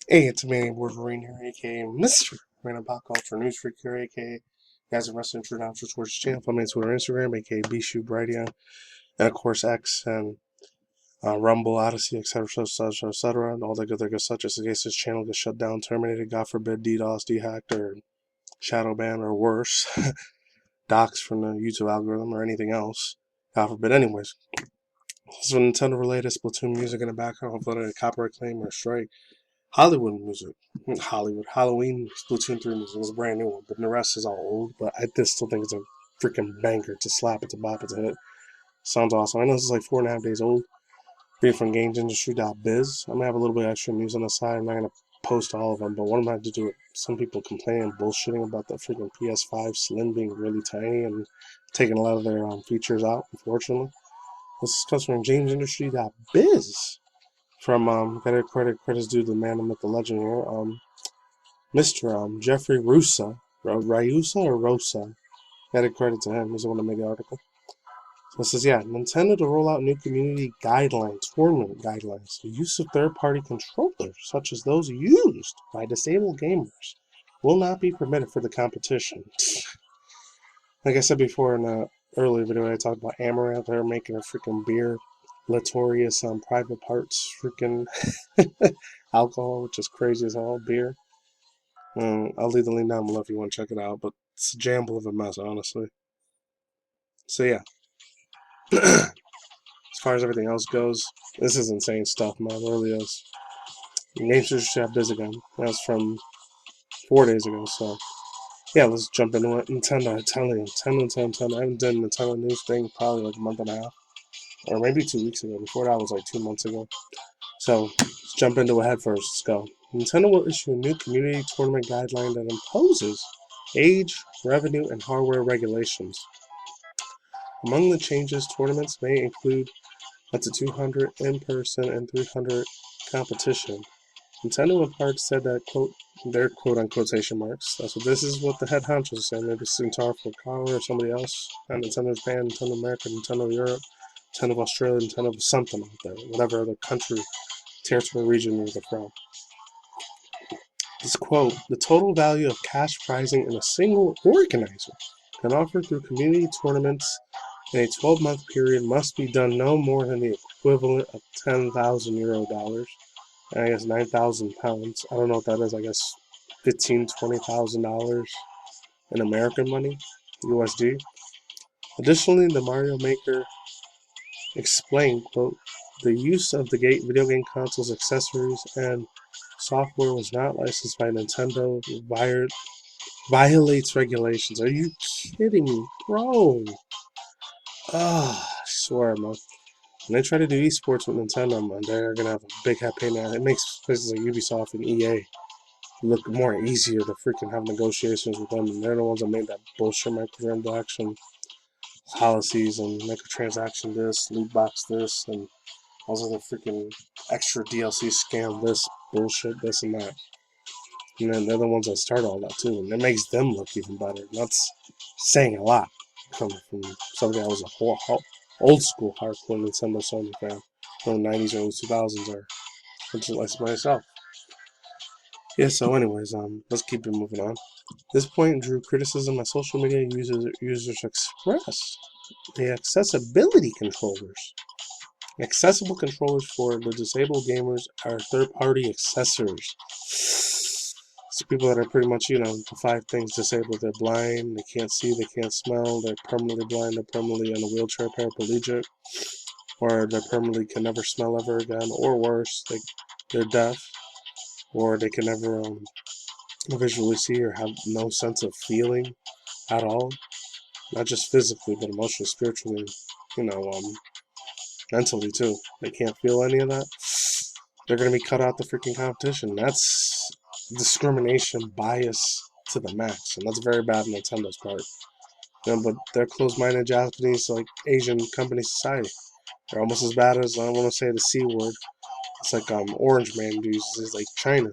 Hey, it's Manny Wolverine here, aka Mr. Random Pop Culture News Freak here, aka guys and wrestling true announcers towards the channel. Follow me on Twitter and Instagram, aka Bishu Brightian, and of course X and Rumble, Odyssey, etc., etc., and all the good such as in case this channel gets shut down, terminated, God forbid, DDoS, dehacked, or shadow ban, or worse, doxed from the YouTube algorithm, or anything else. God forbid. Anyways, this is Nintendo related Splatoon music in the background. Hopefully, not a copyright claim or a strike. Hollywood music. Hollywood. Halloween Splatoon 3 music is a brand new one, but the rest is all old. But I just still think it's a freaking banger to slap it, to bop it, to hit. Sounds awesome. I know this is like 4.5 days old. Being from gamesindustry.biz. I'm gonna have a little bit of extra news on the side. I'm not gonna post all of them, but what I'm gonna have to do it. Some people complaining bullshitting about the freaking PS5 Slim being really tiny and taking a lot of their features out, unfortunately. This comes from gamesindustry.biz. From gotta credits due to the man, the myth, the legend here. Mr. Jeffrey Rusa, Ryusa or Rosa. Gotta credit to him. He's the one that made the article. So it says, yeah, Nintendo to roll out new community guidelines, tournament guidelines. The use of third-party controllers, such as those used by disabled gamers, will not be permitted for the competition. Like I said before in an earlier video, I talked about Amaranth. They're making a freaking beer, Latorius private parts, freaking alcohol, which is crazy as hell. Beer. I'll leave the link down below if you want to check it out, but it's a jamble of a mess, honestly. So yeah, as far as everything else goes, this is insane stuff, man. It really is. Nature's Chef Biz again. That's from 4 days ago, so yeah, let's jump into it. Nintendo, I tell you, Nintendo. I haven't done a Nintendo news thing probably like a month and a half, or maybe 2 weeks ago. Before that was like 2 months ago. So let's jump into it head first. Let's go. Nintendo will issue a new community tournament guideline that imposes age, revenue, and hardware regulations. Among the changes, tournaments may include up to 200 in-person and 300 competition. Nintendo in part said that, quote, their quote on quotation marks. That's what this is what the head honchos said. Maybe Centaur for Power or somebody else. Not Nintendo Japan, Nintendo America, Nintendo Europe, Nintendo Australia, Nintendo something out there. Whatever other country, territory, region you're from. This quote, the total value of cash prizing in a single organizer can offer through community tournaments in a 12-month period must be done no more than the equivalent of 10,000 euro dollars. I guess 9,000 pounds. I don't know what that is. I guess $20,000 in American money, USD. Additionally, the Mario Maker explained, quote, the use of the video game console's accessories and software was not licensed by Nintendo, violates regulations. Are you kidding me, bro? I swear, man. When they try to do esports with Nintendo, man, they're gonna have a big head pain. It makes places like Ubisoft and EA look more easier to freaking have negotiations with them. And they're the ones that made that bullshit microtransaction policies and microtransaction this, loot box this, and all the freaking extra DLC scam this, bullshit, this and that. And then they're the ones that start all that too, and it makes them look even better. And that's saying a lot coming from somebody that was a whole old school hardcore Nintendo Sony fan from the 90s, early 2000s, or just like myself. Yeah, so anyways, let's keep it moving on. This point drew criticism as social media users expressed the accessibility controllers. Accessible controllers for the disabled gamers are third-party accessories. So people that are pretty much, the 5 things disabled. They're blind, they can't see, they can't smell, they're permanently blind, they're permanently in a wheelchair, paraplegic, or they permanently can never smell ever again, or worse, they're deaf, or they can never visually see or have no sense of feeling at all. Not just physically, but emotionally, spiritually, mentally too. They can't feel any of that. They're going to be cut out the freaking competition. That's discrimination, bias to the max, and that's very bad on Nintendo's part. But they're closed-minded Japanese, like Asian company society. They're almost as bad as, I don't want to say the C word. It's like Orange Man uses, like China.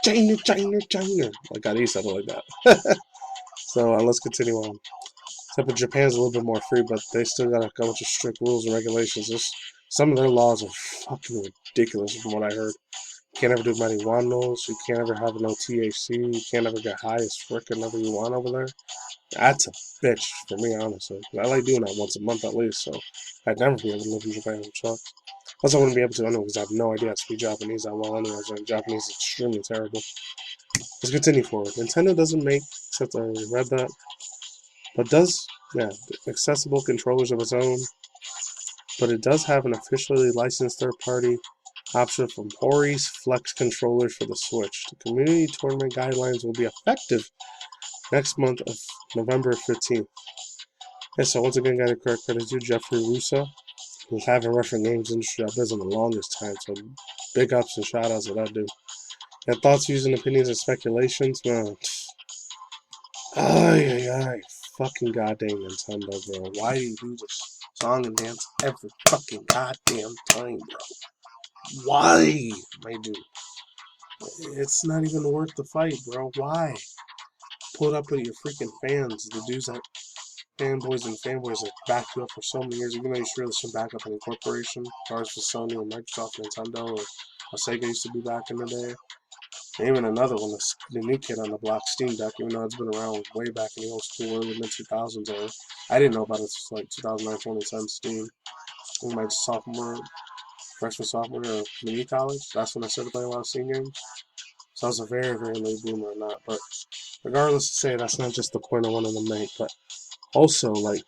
China, China, China. Like I said it like that. So let's continue on. Except for Japan's a little bit more free, but they still got a bunch of strict rules and regulations. Some of their laws are fucking ridiculous from what I heard. Can't ever do marijuanos. You can't ever have no THC. You can't ever get high as frickin' whenever you want over there. That's a bitch for me, honestly. I like doing that once a month at least, so I'd never be able to live in Japan with Chuck. Plus, I wouldn't be able to anyway because I have no idea how to speak Japanese that well anyways, and Japanese is extremely terrible. Let's continue forward. Nintendo doesn't make, except I read that, but does, yeah, accessible controllers of its own, but it does have an officially licensed third-party option from Hori's Flex controllers for the Switch. The community tournament guidelines will be effective next month of November 15th. And so once again, got to credit to Jeffrey Russo, who's having Russian games industry up there in the longest time. So big ups and shout outs to that dude. And thoughts, views, and opinions and speculations, man. Ay. Fucking goddamn Nintendo, bro. Why do you do this song and dance every fucking goddamn time, bro? Why, my dude? It's not even worth the fight, bro. Why? Pull it up with your freaking fans, the dudes that fanboys and fanboys that backed you up for so many years, even though you should really should back up any corporation, as far as for Sony or Microsoft, Nintendo, or Sega used to be back in the day. And even another one, the new kid on the block, Steam Deck, even though it's been around way back in the old school, early mid-2000s era. I didn't know about it until like 2009, 2010, Steam. In my freshman, sophomore year of community college. That's when I started playing a lot of Steam games. So I was a very, very late bloomer or not. But regardless to say, that's not just the point I wanted to make. But also, like,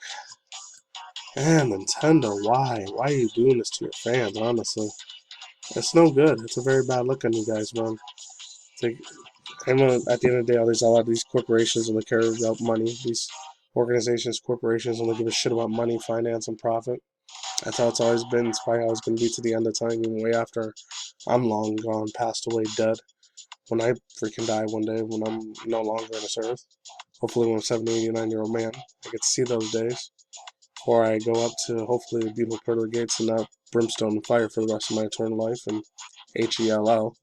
man, Nintendo, why? Why are you doing this to your fans, honestly? It's no good. It's a very bad look on you guys, man. It's like, at the end of the day, there's a lot of these corporations only care about money. These organizations, corporations only give a shit about money, finance, and profit. That's how it's always been. It's probably how it's going to be to the end of time, even way after I'm long gone, passed away, dead. When I freaking die one day, when I'm no longer on this earth. Hopefully when I'm 70, 89-year-old man, I get to see those days. Or I go up to, hopefully, the beautiful pearly gates and not brimstone and fire for the rest of my eternal life, and HELL.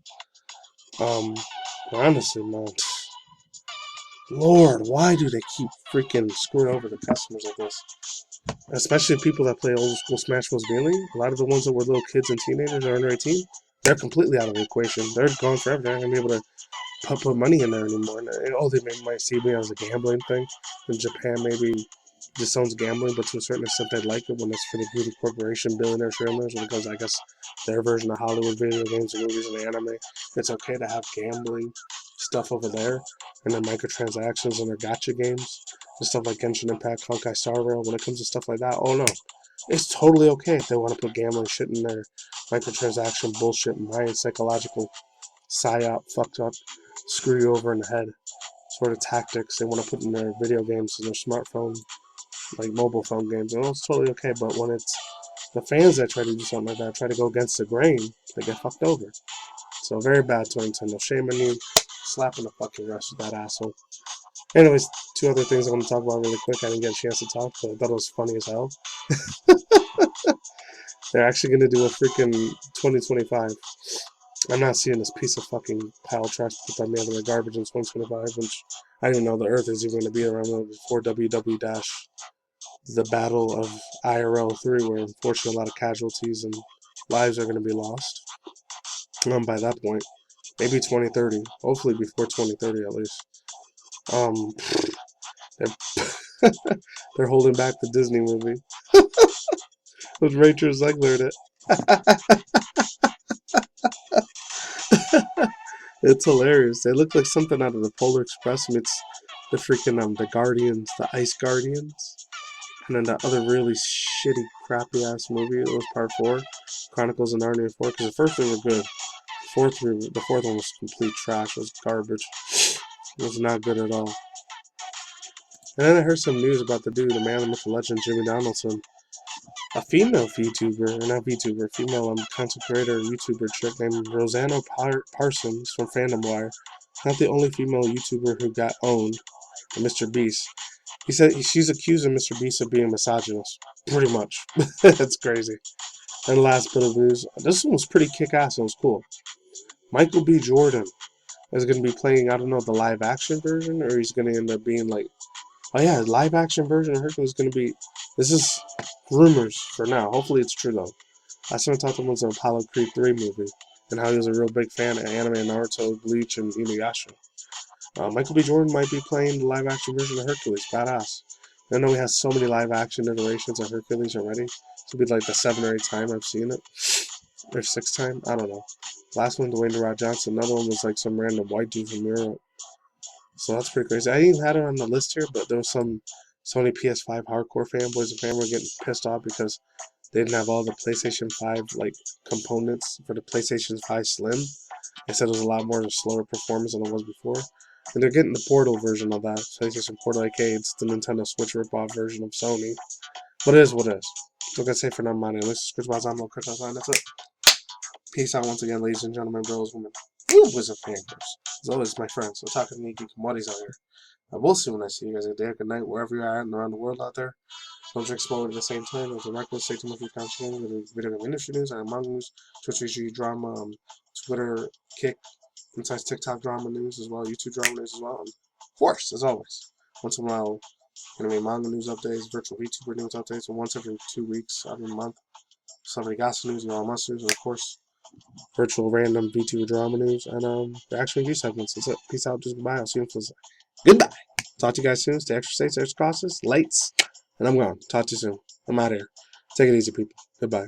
Honestly, man, Lord, why do they keep freaking screwing over the customers like this? Especially people that play old school Smash Bros. Daily. A lot of the ones that were little kids and teenagers or under 18, they're completely out of the equation. They're gone forever. They're not going to be able to put money in there anymore. And, they might see me as a gambling thing. In Japan, maybe disowns gambling, but to a certain extent, they like it when it's for the greedy corporation, billionaire shareholders, because I guess their version of Hollywood video games and movies and anime, it's okay to have gambling stuff over there, and then microtransactions and their gacha games, and stuff like Genshin Impact, Honkai Star Rail. When it comes to stuff like that, oh no, it's totally okay if they want to put gambling shit in their microtransaction bullshit, mind psychological psyop, fucked up, screw you over in the head sort of tactics they want to put in their video games and their smartphone, like mobile phone games. And it's totally okay, but when it's the fans that try to do something like that, try to go against the grain, they get fucked over. So very bad to Nintendo. Shame on you. Slapping the fucking rest of that asshole. Anyways, two other things I want to talk about really quick. I didn't get a chance to talk, but I thought it was funny as hell. They're actually going to do a freaking 2025. I'm not seeing this piece of fucking pile of trash put by me out of the garbage in 2025, which I didn't know the Earth is even going to be around before WW the Battle of IRL 3, where unfortunately a lot of casualties and lives are going to be lost. By that point, maybe 2030. Hopefully before 2030 at least. They're, they're holding back the Disney movie with Rachel Zegler in it. It's hilarious. They look like something out of the Polar Express meets the freaking the Guardians, the Ice Guardians, and then that other really shitty, crappy ass movie. It was Part 4, Chronicles of Narnia 4. Because the first three were good. The fourth one was complete trash. It was garbage. It was not good at all. And then I heard some news about the dude, the man, the myth, the legend, Jimmy Donaldson. A female VTuber, or not VTuber, female content creator, YouTuber chick named Rosanna Parsons from Fandom Wire. Not the only female YouTuber who got owned by Mr. Beast. He said she's accusing Mr. Beast of being misogynist. Pretty much. That's crazy. And last bit of news. This one was pretty kick-ass and it was cool. Michael B. Jordan is going to be playing, I don't know, the live-action version, or he's going to end up being like, oh yeah, live-action version of Hercules is going to be, this is rumors for now. Hopefully it's true though. I started talking about the Apollo Creed 3 movie. and how he was a real big fan of anime, Naruto, Bleach, and Inuyasha. Michael B. Jordan might be playing the live-action version of Hercules. Badass. I know he has so many live-action iterations of Hercules already. This will be like the 7th or 8th time I've seen it. Or 6th time? I don't know. Last one, Dwayne "The Rock" Johnson. Another one was like some random white dude from Europe. So that's pretty crazy. I even had it on the list here, but there was some Sony PS5 hardcore fanboys and fans were getting pissed off because they didn't have all the PlayStation 5 like components for the PlayStation 5 Slim. They said it was a lot more of a slower performance than it was before. And they're getting the Portal version of that. PlayStation Portal Arcade. It's the Nintendo Switch ripoff version of Sony. But it is what it is. So I can say for now, my name is Chris Bazan. That's it. Peace out once again, ladies and gentlemen, girls, women, boys, and fangirls. As always, my friends, we're talking Niki Commodities out here. I will see when I see you guys. Good day, good night, wherever you're at and around the world out there. Don't drink smoke at the same time. As a record, stay tuned for constant video game industry news, and manga news, Twitch VG drama, Twitter kick, sometimes TikTok drama news as well, YouTube drama news as well. And of course, as always, once in a while, manga news updates, virtual VTuber news updates, and once every 2 weeks, every month, somebody got some news, must news, and of course, virtual random VTuber drama news, and reaction review segments. That's it. Peace out, just goodbye. I'll see you in Goodbye. Talk to you guys soon. Stay extra safe, stay extra cautious, lights, and I'm gone. Talk to you soon. I'm out of here. Take it easy, people. Goodbye.